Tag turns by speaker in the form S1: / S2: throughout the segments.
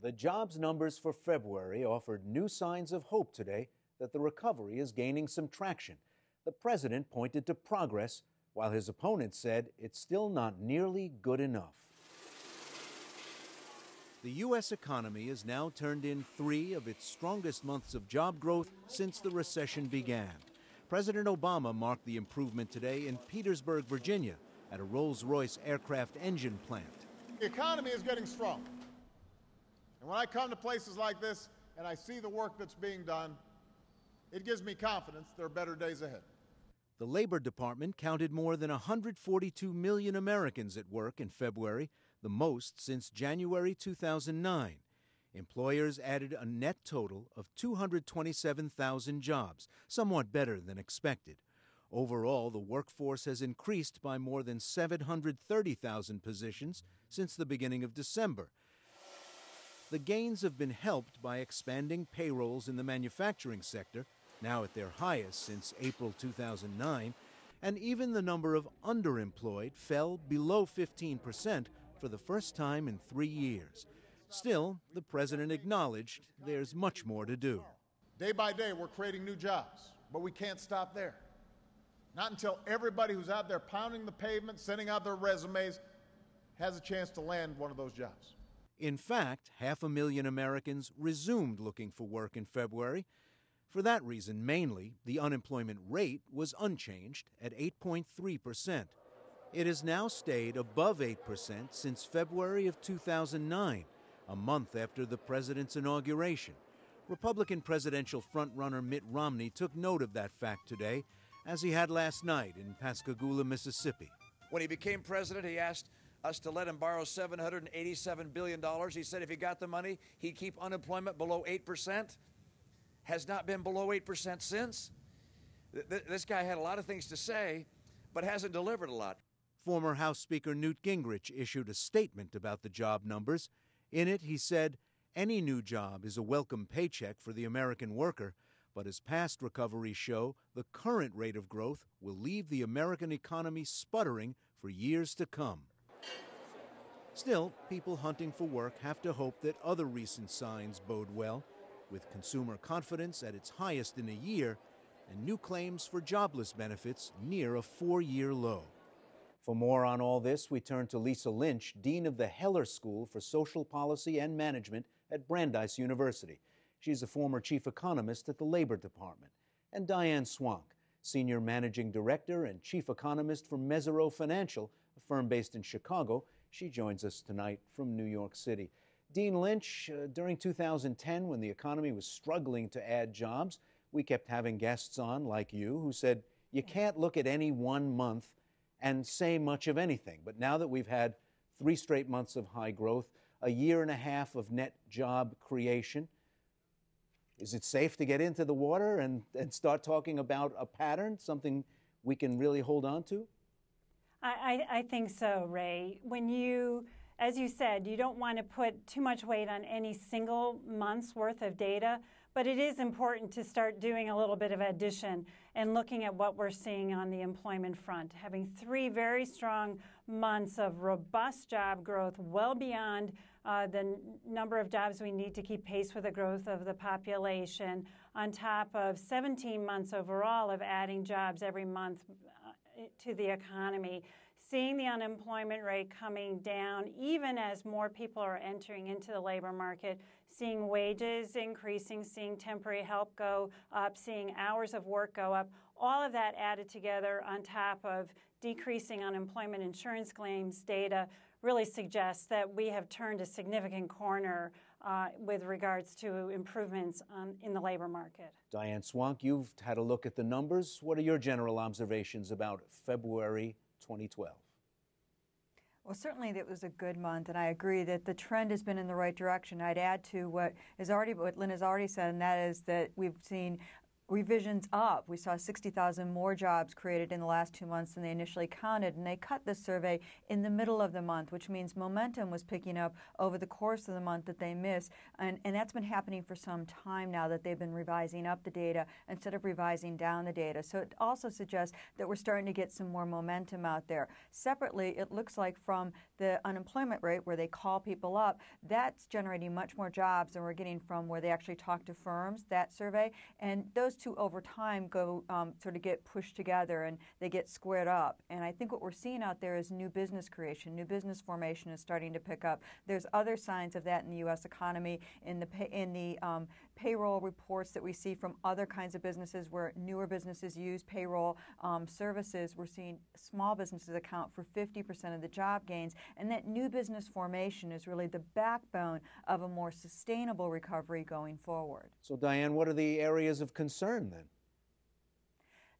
S1: The jobs numbers for February offered new signs of hope today that the recovery is gaining some traction. The president pointed to progress, while his opponent said it's still not nearly good enough. The U.S. economy has now turned in 3 of its strongest months of job growth since the recession began. President Obama marked the improvement today in Petersburg, Virginia, at a Rolls-Royce aircraft engine plant.
S2: The economy is getting strong. And when I come to places like this and I see the work that's being done, it gives me confidence there are better days ahead.
S1: The Labor Department counted more than 142 million Americans at work in February, the most since January 2009. Employers added a net total of 227,000 jobs, somewhat better than expected. Overall, the workforce has increased by more than 730,000 positions since the beginning of December. The gains have been helped by expanding payrolls in the manufacturing sector, now at their highest since April 2009, and even the number of underemployed fell below 15% for the first time in 3 years. Still, the president acknowledged there's much more to do.
S2: Day by day, we're creating new jobs, but we can't stop there. Not until everybody who's out there pounding the pavement, sending out their resumes, has a chance to land one of those jobs.
S1: In fact, 500,000 Americans resumed looking for work in February. For that reason, mainly, the unemployment rate was unchanged at 8.3%. It has now stayed above 8% since February of 2009, a month after the president's inauguration. Republican presidential frontrunner Mitt Romney took note of that fact today, as he had last night in Pascagoula, Mississippi.
S3: When he became president, he asked us to let him borrow $787 billion. He said if he got the money, he'd keep unemployment below 8%. Has not been below 8% since. This guy had a lot of things to say, but hasn't delivered a lot.
S1: Former House Speaker Newt Gingrich issued a statement about the job numbers. In it, he said, any new job is a welcome paycheck for the American worker, but as past recoveries show, the current rate of growth will leave the American economy sputtering for years to come. Still, people hunting for work have to hope that other recent signs bode well, with consumer confidence at its highest in a year and new claims for jobless benefits near a 4-year low. For more on all this, we turn to Lisa Lynch, Dean of the Heller School for Social Policy and Management at Brandeis University. She's a former chief economist at the Labor Department. And Diane Swank, Senior Managing Director and Chief Economist for Mesirow Financial, a firm based in Chicago. She joins us tonight from New York City. Dean Lynch, during 2010, when the economy was struggling to add jobs, we kept having guests on like you who said, you can't look at any one month and say much of anything. But now that we've had 3 straight months of high growth, a year and a half of net job creation, is it safe to get into the water and start talking about a pattern, something we can really hold on to?
S4: I think so, Ray. When you, as you said, you don't want to put too much weight on any single month's worth of data, but it is important to start doing a little bit of addition and looking at what we're seeing on the employment front. Having 3 very strong months of robust job growth, well beyond the number of jobs we need to keep pace with the growth of the population, on top of 17 months overall of adding jobs every month to the economy, seeing the unemployment rate coming down even as more people are entering into the labor market, seeing wages increasing, seeing temporary help go up, seeing hours of work go up, all of that added together on top of decreasing unemployment insurance claims data really suggests that we have turned a significant corner with regards to improvements in the labor market.
S1: Diane Swank, you've had a look at the numbers. What are your general observations about February 2012?
S5: Well, certainly it was a good month, and I agree that the trend has been in the right direction. I'd add to what Lynn has already said, and that is that we've seen revisions up. We saw 60,000 more jobs created in the last 2 months than they initially counted, and they cut this survey in the middle of the month, which means momentum was picking up over the course of the month that they missed, and that's been happening for some time now, that they've been revising up the data instead of revising down the data. So it also suggests that we're starting to get some more momentum out there. Separately, it looks like from the unemployment rate, where they call people up, that's generating much more jobs than we're getting from where they actually talk to firms, that survey, and those two over time go sort of get pushed together and they get squared up. And I think what we're seeing out there is new business creation. New business formation is starting to pick up. There's other signs of that in the U.S. economy, in the payroll reports that we see from other kinds of businesses where newer businesses use payroll services. We're seeing small businesses account for 50% of the job gains, and that new business formation is really the backbone of a more sustainable recovery going forward.
S1: So, Diane, what are the areas of concern then?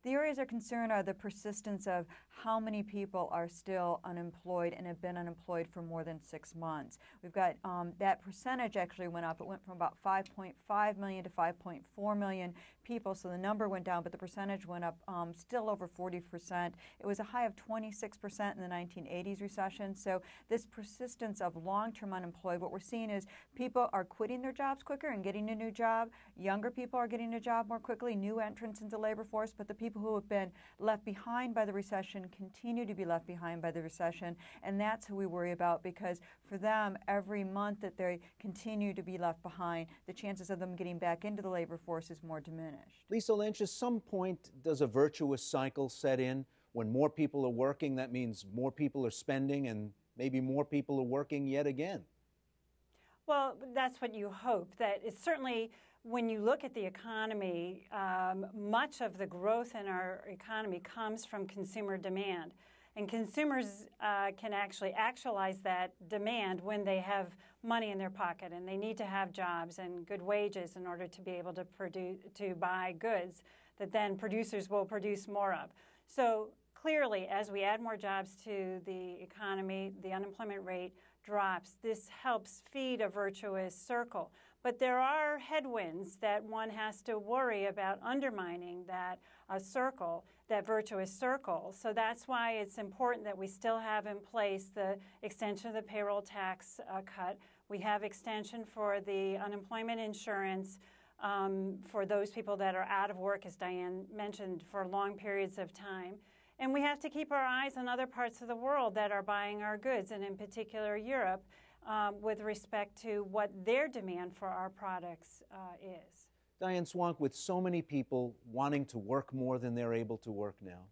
S5: The areas of concern are the persistence of how many people are still unemployed and have been unemployed for more than 6 months. We've got that percentage actually went up. It went from about 5.5 million to 5.4 million people, so the number went down, but the percentage went up still over 40%. It was a high of 26% in the 1980s recession. So this persistence of long-term unemployed, what we're seeing is people are quitting their jobs quicker and getting a new job. Younger people are getting a job more quickly, new entrants into the labor force, but the people who have been left behind by the recession continue to be left behind by the recession, and that's who we worry about, because for them, every month that they continue to be left behind, the chances of them getting back into the labor force is more diminished.
S1: Lisa Lynch, at some point, does a virtuous cycle set in? When more people are working, that means more people are spending and maybe more people are working yet again.
S4: Well, that's what you hope. That it's certainly, when you look at the economy, much of the growth in our economy comes from consumer demand. And consumers can actually actualize that demand when they have money in their pocket, and they need to have jobs and good wages in order to be able to buy goods that then producers will produce more of. So clearly, as we add more jobs to the economy, the unemployment rate drops. This helps feed a virtuous circle. But there are headwinds that one has to worry about undermining that circle, that virtuous circle. So that's why it's important that we still have in place the extension of the payroll tax cut. We have extension for the unemployment insurance for those people that are out of work, as Diane mentioned, for long periods of time. And we have to keep our eyes on other parts of the world that are buying our goods, and in particular Europe, with respect to what their demand for our products is.
S1: Diane Swonk, with so many people wanting to work more than they're able to work now,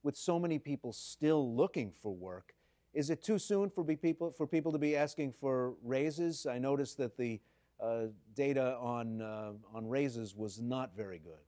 S1: with so many people still looking for work, is it too soon for people to be asking for raises? I noticed that the data on raises was not very good.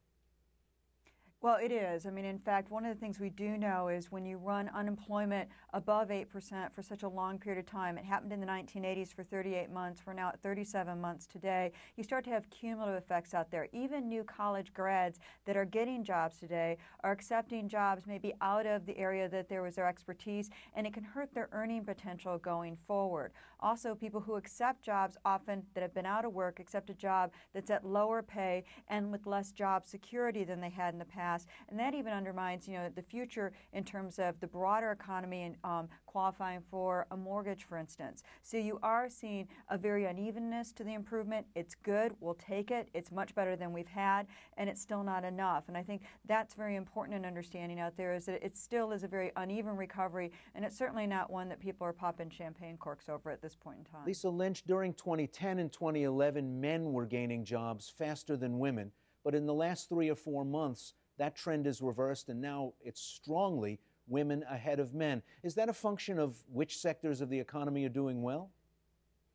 S5: Well, it is. I mean, in fact, one of the things we do know is when you run unemployment above 8% for such a long period of time, it happened in the 1980s for 38 months, we're now at 37 months today, you start to have cumulative effects out there. Even new college grads that are getting jobs today are accepting jobs maybe out of the area that there was their expertise, and it can hurt their earning potential going forward. Also, people who accept jobs often that have been out of work accept a job that's at lower pay and with less job security than they had in the past. And that even undermines, the future in terms of the broader economy and qualifying for a mortgage, for instance. So you are seeing a very unevenness to the improvement. It's good. We'll take it. It's much better than we've had, and it's still not enough. And I think that's very important in understanding out there, is that it still is a very uneven recovery, and it's certainly not one that people are popping champagne corks over at this point in time.
S1: Lisa Lynch, during 2010 and 2011, men were gaining jobs faster than women, but in the last 3 or 4 months, that trend is reversed, and now it's strongly women ahead of men. Is that a function of which sectors of the economy are doing well?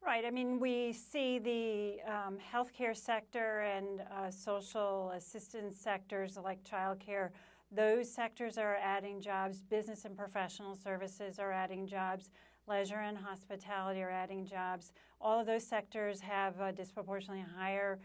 S4: Right. I mean, we see the healthcare sector and social assistance sectors like childcare. Those sectors are adding jobs. Business and professional services are adding jobs. Leisure and hospitality are adding jobs. All of those sectors have a disproportionately higher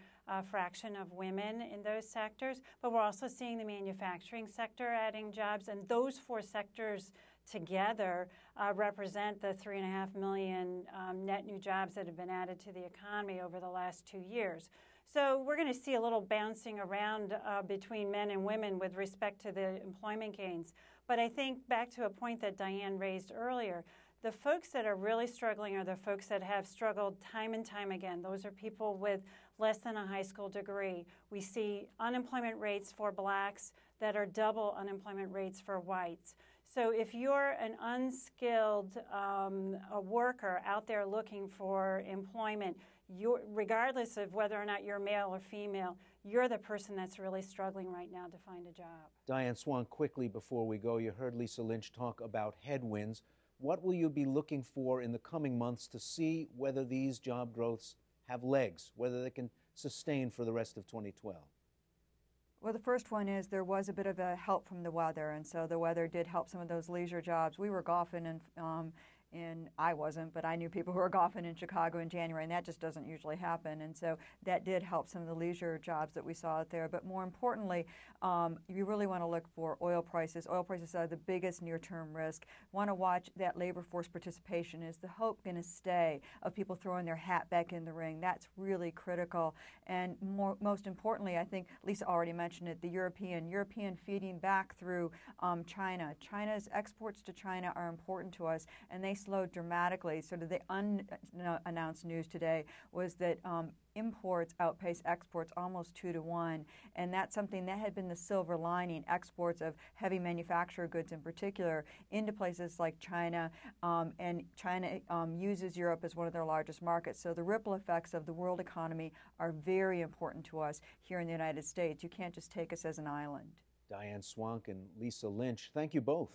S4: fraction of women in those sectors, but we're also seeing the manufacturing sector adding jobs, and those 4 sectors together represent the 3.5 million net new jobs that have been added to the economy over the last 2 years. So we're going to see a little bouncing around between men and women with respect to the employment gains. But I think back to a point that Diane raised earlier, the folks that are really struggling are the folks that have struggled time and time again. Those are people with less than a high school degree. We see unemployment rates for blacks that are double unemployment rates for whites. So if you're an unskilled a worker out there looking for employment, regardless of whether or not you're male or female, you're the person that's really struggling right now to find a job.
S1: Diane Swan, quickly before we go, you heard Lisa Lynch talk about headwinds. What will you be looking for in the coming months to see whether these job growths have legs, whether they can sustain for the rest of 2012?
S5: Well, the first one is there was a bit of a help from the weather, and so the weather did help some of those leisure jobs. We were golfing and I wasn't, but I knew people who were golfing in Chicago in January, and that just doesn't usually happen. And so that did help some of the leisure jobs that we saw out there. But more importantly, you really want to look for oil prices. Oil prices are the biggest near-term risk. Want to watch that labor force participation. Is the hope going to stay of people throwing their hat back in the ring? That's really critical. And most importantly, I think Lisa already mentioned it, the European feeding back through China. China's exports to China are important to us, and they slowed dramatically. Sort of the unannounced news today was that imports outpace exports almost 2 to 1, and that's something that had been the silver lining, exports of heavy manufactured goods in particular into places like China, and China uses Europe as one of their largest markets. So the ripple effects of the world economy are very important to us here in the United States. You can't just take us as an island.
S1: Diane Swank and Lisa Lynch, thank you both.